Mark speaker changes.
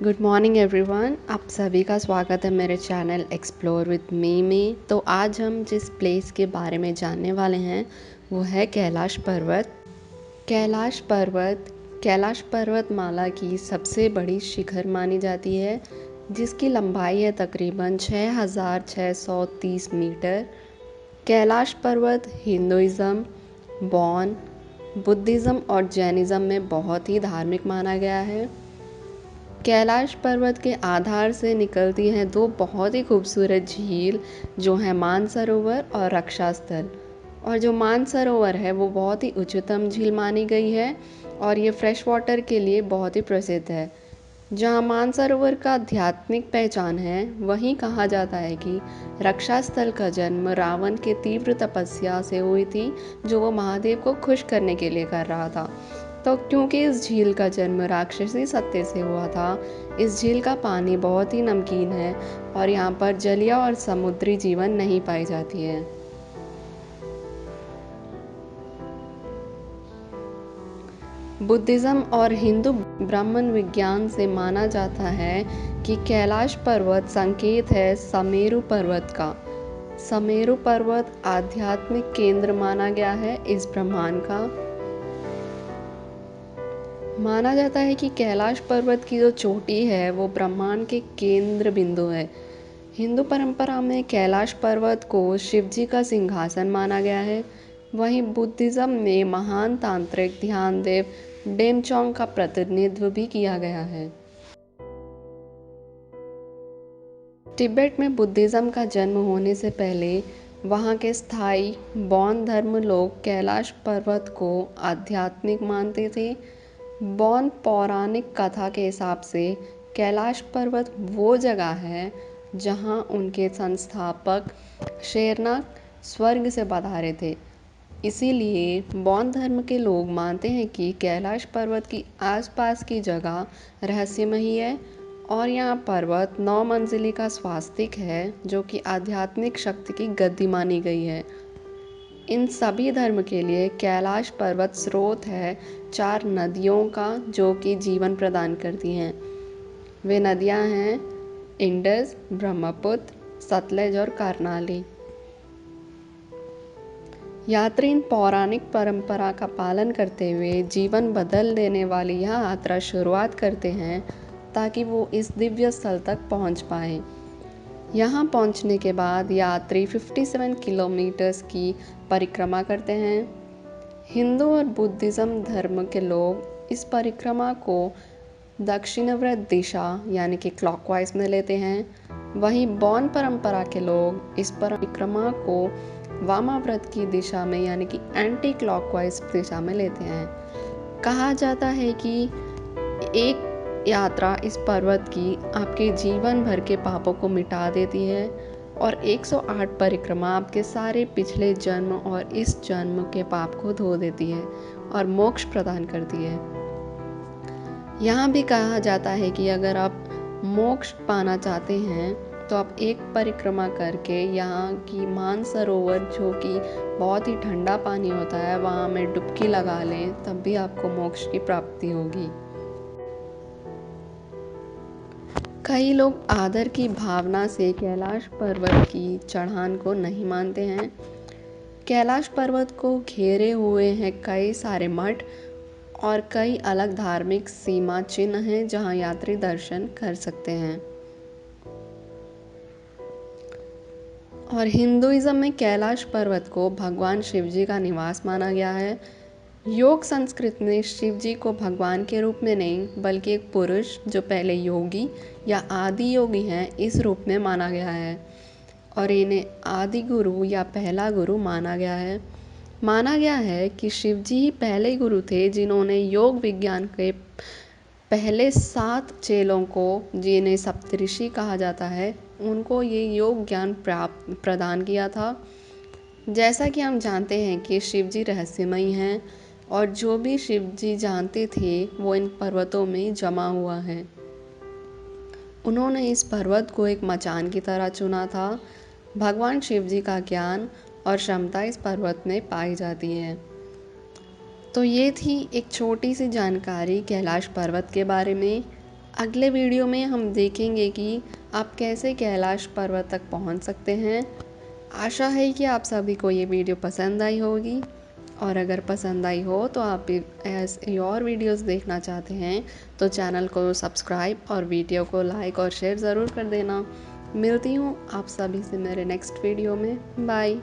Speaker 1: Good morning everyone, आप सभी का स्वागत है मेरे चैनल एक्सप्लोर विद मी में। तो आज हम जिस प्लेस के बारे में जानने वाले हैं वो है कैलाश पर्वत। कैलाश पर्वतमाला की सबसे बड़ी शिखर मानी जाती है, जिसकी लंबाई है तकरीबन 6,630 मीटर। कैलाश पर्वत हिंदुइज़्म, बौद्ध, बुद्धिज़्म और जैनिज़्म में बहुत ही धार्मिक माना गया है। कैलाश पर्वत के आधार से निकलती हैं दो बहुत ही खूबसूरत झील, जो हैं मानसरोवर और रक्षास्थल। और जो मानसरोवर है वो बहुत ही उच्चतम झील मानी गई है और ये फ्रेश वाटर के लिए बहुत ही प्रसिद्ध है। जहाँ मानसरोवर का आध्यात्मिक पहचान है, वहीं कहा जाता है कि रक्षास्थल का जन्म रावण के तीव्र तपस्या से हुई थी, जो वो महादेव को खुश करने के लिए कर रहा था। तो क्योंकि इस झील का जन्म राक्षसी सत्य से हुआ था, इस झील का पानी बहुत ही नमकीन है और यहाँ पर जलीय और समुद्री जीवन नहीं पाई जाती है। बुद्धिज़्म और हिंदू ब्राह्मण विज्ञान से माना जाता है कि कैलाश पर्वत संकेत है समेरु पर्वत का। समेरु पर्वत आध्यात्मिक केंद्र माना गया है इस ब्रह्मांड का। माना जाता है कि कैलाश पर्वत की जो चोटी है वो ब्रह्मांड के केंद्र बिंदु है। हिंदू परंपरा में कैलाश पर्वत को शिव जी का सिंहासन माना गया है। वहीं बुद्धिज़्म में महान तांत्रिक ध्यानदेव डेमचोंग का प्रतिनिधित्व भी किया गया है। तिब्बत में बुद्धिज़्म का जन्म होने से पहले वहाँ के स्थायी बौद्ध धर्म लोग कैलाश पर्वत को आध्यात्मिक मानते थे। बौद्ध पौराणिक कथा के हिसाब से कैलाश पर्वत वो जगह है जहाँ उनके संस्थापक शेरनाग स्वर्ग से पधारे थे। इसीलिए बौद्ध धर्म के लोग मानते हैं कि कैलाश पर्वत की आसपास की जगह रहस्यमयी है और यहाँ पर्वत 9 मंजिली का स्वास्तिक है, जो कि आध्यात्मिक शक्ति की गद्दी मानी गई है। इन सभी धर्म के लिए कैलाश पर्वत स्रोत है 4 नदियों का, जो कि जीवन प्रदान करती हैं। वे नदियाँ हैं इंडस, ब्रह्मपुत्र, सतलज और कर्नाली। यात्री इन पौराणिक परंपरा का पालन करते हुए जीवन बदल देने वाली यह यात्रा शुरुआत करते हैं, ताकि वो इस दिव्य स्थल तक पहुंच पाए। यहाँ पहुंचने के बाद यात्री 57 किलोमीटर्स की परिक्रमा करते हैं। हिंदू और बुद्धिज़्म धर्म के लोग इस परिक्रमा को दक्षिणावर्त दिशा यानी कि क्लॉकवाइज में लेते हैं। वहीं बौद्ध परंपरा के लोग इस परिक्रमा को वामाव्रत की दिशा में यानी कि एंटी क्लॉकवाइज दिशा में लेते हैं। कहा जाता है कि एक यात्रा इस पर्वत की आपके जीवन भर के पापों को मिटा देती है और 108 परिक्रमा आपके सारे पिछले जन्म और इस जन्म के पाप को धो देती है और मोक्ष प्रदान करती है। यहाँ भी कहा जाता है कि अगर आप मोक्ष पाना चाहते हैं तो आप एक परिक्रमा करके यहाँ की मानसरोवर, जो कि बहुत ही ठंडा पानी होता है, वहाँ में डुबकी लगा लें, तब भी आपको मोक्ष की प्राप्ति होगी। कई लोग आदर की भावना से कैलाश पर्वत की चढ़ान को नहीं मानते हैं। कैलाश पर्वत को घेरे हुए हैं कई सारे मठ और कई अलग धार्मिक सीमा चिन्ह हैं, जहां यात्री दर्शन कर सकते हैं। और हिंदुइज्म में कैलाश पर्वत को भगवान शिव जी का निवास माना गया है। योग संस्कृति में शिव जी को भगवान के रूप में नहीं, बल्कि एक पुरुष जो पहले योगी या आदि योगी हैं, इस रूप में माना गया है और इन्हें आदि गुरु या पहला गुरु माना गया है। माना गया है कि शिव जी ही पहले गुरु थे, जिन्होंने योग विज्ञान के पहले 7 चेलों को, जिन्हें सप्तऋषि कहा जाता है, उनको ये योग ज्ञान प्रदान किया था। जैसा कि हम जानते हैं कि शिव जी रहस्यमयी हैं और जो भी शिव जी जानते थे वो इन पर्वतों में जमा हुआ है। उन्होंने इस पर्वत को एक मचान की तरह चुना था। भगवान शिव जी का ज्ञान और क्षमता इस पर्वत में पाई जाती है। तो ये थी एक छोटी सी जानकारी कैलाश पर्वत के बारे में। अगले वीडियो में हम देखेंगे कि आप कैसे कैलाश पर्वत तक पहुंच सकते हैं। आशा है कि आप सभी को ये वीडियो पसंद आई होगी, और अगर पसंद आई हो तो आप ऐसे और वीडियोस देखना चाहते हैं तो चैनल को सब्सक्राइब और वीडियो को लाइक और शेयर ज़रूर कर देना। मिलती हूँ आप सभी से मेरे नेक्स्ट वीडियो में। बाय।